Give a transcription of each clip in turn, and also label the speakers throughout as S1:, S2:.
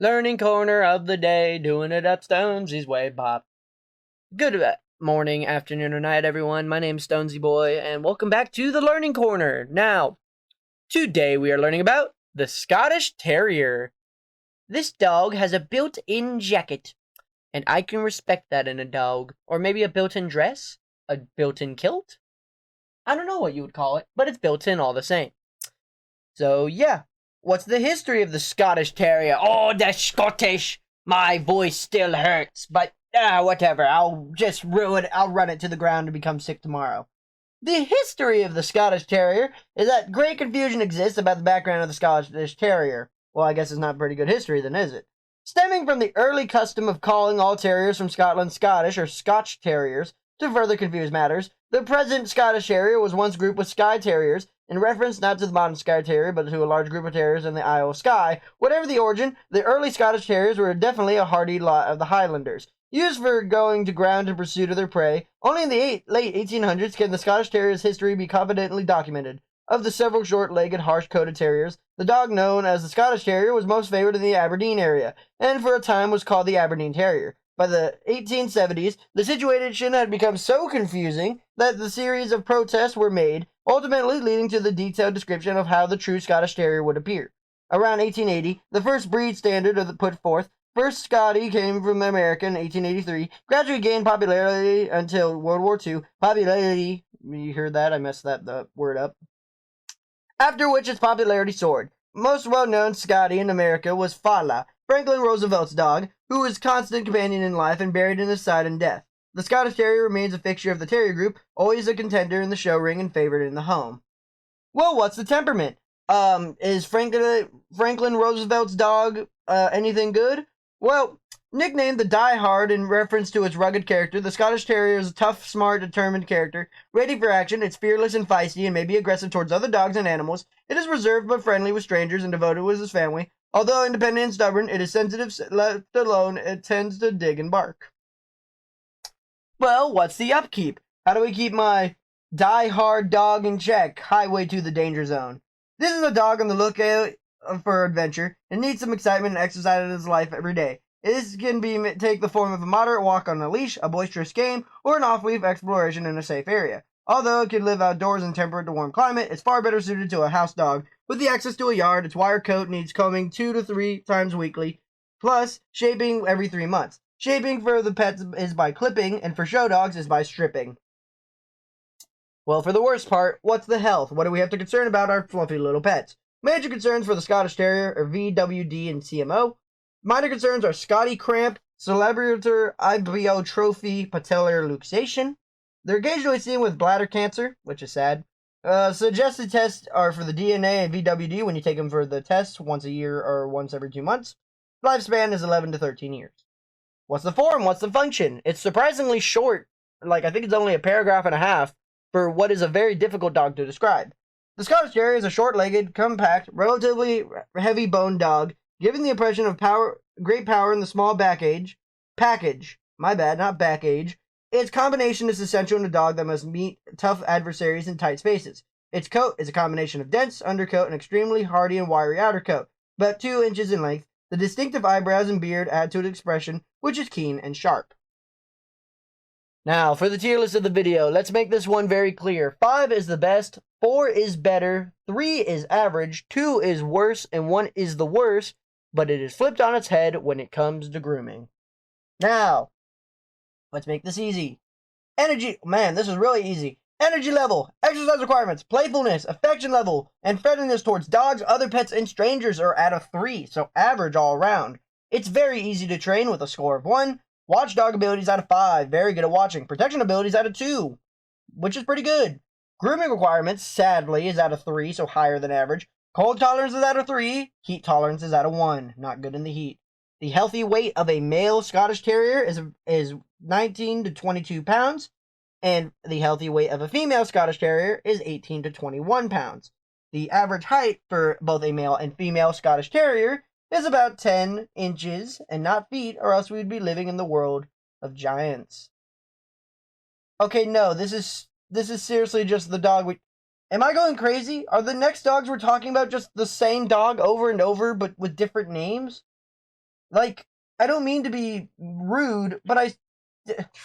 S1: Learning corner of the day, doing it up Stonesy's way, Bob. Good morning, afternoon, or night, everyone. My name's Stonesy Boy, and welcome back to the Learning Corner. Now, today we are learning about the Scottish Terrier. This dog has a built-in jacket, and I can respect that in a dog. Or maybe a built-in dress? A built-in kilt? I don't know what you would call it, but it's built-in all the same. So, yeah. What's the history of the Scottish Terrier? Oh, the Scottish! My voice still hurts, but whatever. I'll just ruin it. I'll run it to the ground and become sick tomorrow. The history of the Scottish Terrier is that great confusion exists about the background of the Scottish Terrier. Well, I guess it's not pretty good history then, is it? Stemming from the early custom of calling all terriers from Scotland Scottish or Scotch Terriers, to further confuse matters, the present Scottish Terrier was once grouped with Skye Terriers, in reference not to the modern Skye Terrier, but to a large group of terriers in the Isle of Skye. Whatever the origin, the early Scottish Terriers were definitely a hardy lot of the Highlanders. Used for going to ground in pursuit of their prey, only in the late 1800s can the Scottish Terrier's history be confidently documented. Of the several short-legged, harsh-coated terriers, the dog known as the Scottish Terrier was most favored in the Aberdeen area, and for a time was called the Aberdeen Terrier. By the 1870s, the situation had become so confusing that the series of protests were made, ultimately leading to the detailed description of how the true Scottish Terrier would appear. Around 1880, the first breed standard put forth, first Scotty came from America in 1883, gradually gained popularity until World War II. Popularity, you heard that? I messed the word up. After which its popularity soared. Most well-known Scotty in America was Fala, Franklin Roosevelt's dog, who was constant companion in life and buried in his side in death. The Scottish Terrier remains a fixture of the Terrier group, always a contender in the show ring and favorite in the home. Well, what's the temperament? Is Franklin Roosevelt's dog, anything good? Well, nicknamed the Die Hard in reference to its rugged character, the Scottish Terrier is a tough, smart, determined character. Ready for action, it's fearless and feisty and may be aggressive towards other dogs and animals. It is reserved but friendly with strangers and devoted with his family. Although independent and stubborn, it is sensitive. Left alone, it tends to dig and bark. Well, what's the upkeep? How do we keep my die-hard dog in check? Highway to the danger zone. This is a dog on the lookout for adventure and needs some excitement and exercise in his life every day. This can take the form of a moderate walk on a leash, a boisterous game, or an off-leaf exploration in a safe area. Although it can live outdoors in temperate to warm climate, it's far better suited to a house dog. With the access to a yard, its wire coat needs combing 2 to 3 times weekly, plus shaping every 3 months. Shaping for the pets is by clipping, and for show dogs is by stripping. Well, for the worst part, what's the health? What do we have to concern about our fluffy little pets? Major concerns for the Scottish Terrier are VWD and CMO. Minor concerns are Scotty cramp, celebrator ibiotrophy, patellar luxation. They're occasionally seen with bladder cancer, which is sad. Suggested tests are for the DNA and VWD when you take them for the tests once a year or once every 2 months. Lifespan is 11 to 13 years. What's the form? What's the function? It's surprisingly short. I think it's only a paragraph and a half for what is a very difficult dog to describe. The Scottish Terrier is a short-legged, compact, relatively heavy-boned dog, giving the impression of great power in the small package. My bad, not back age. Its combination is essential in a dog that must meet tough adversaries in tight spaces. Its coat is a combination of dense undercoat and extremely hardy and wiry outer coat, about 2 inches in length. The distinctive eyebrows and beard add to its expression, which is keen and sharp. Now, for the tier list of the video, let's make this one very clear. 5 is the best, 4 is better, 3 is average, 2 is worse, and 1 is the worst, but it is flipped on its head when it comes to grooming. Now, let's make this easy. Energy, man, this is really easy. Energy level, exercise requirements, playfulness, affection level, and friendliness towards dogs, other pets, and strangers are at a 3, so average all around. It's very easy to train with a score of 1. Watchdog abilities out of 5, very good at watching. Protection abilities out of 2, which is pretty good. Grooming requirements, sadly, is out of 3, so higher than average. Cold tolerance is out of 3, heat tolerance is out of 1, not good in the heat. The healthy weight of a male Scottish Terrier is 19 to 22 pounds, and the healthy weight of a female Scottish Terrier is 18 to 21 pounds. The average height for both a male and female Scottish Terrier is about 10 inches, and not feet, or else we would be living in the world of giants. Okay, no, this is seriously just the dog Am I going crazy? Are the next dogs we're talking about just the same dog over and over, but with different names? Like, I don't mean to be rude, but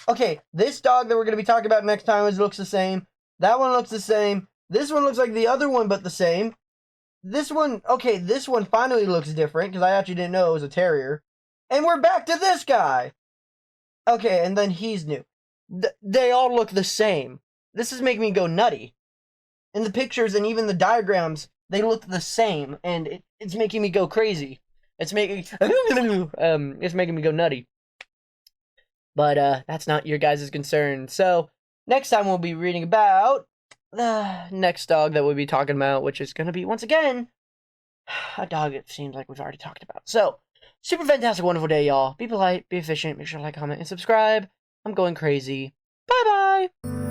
S1: okay, this dog that we're going to be talking about next time looks the same. That one looks the same. This one looks like the other one, but the same. This one finally looks different, because I actually didn't know it was a terrier. And we're back to this guy. Okay, and then he's new. They all look the same. This is making me go nutty. In the pictures and even the diagrams, they look the same, and it's making me go crazy. It's making me go nutty. But that's not your guys' concern. So next time we'll be reading about the next dog that we'll be talking about, which is going to be, once again, a dog it seems like we've already talked about. So, super fantastic, wonderful day, y'all. Be polite, be efficient, make sure to like, comment, and subscribe. I'm going crazy. Bye-bye!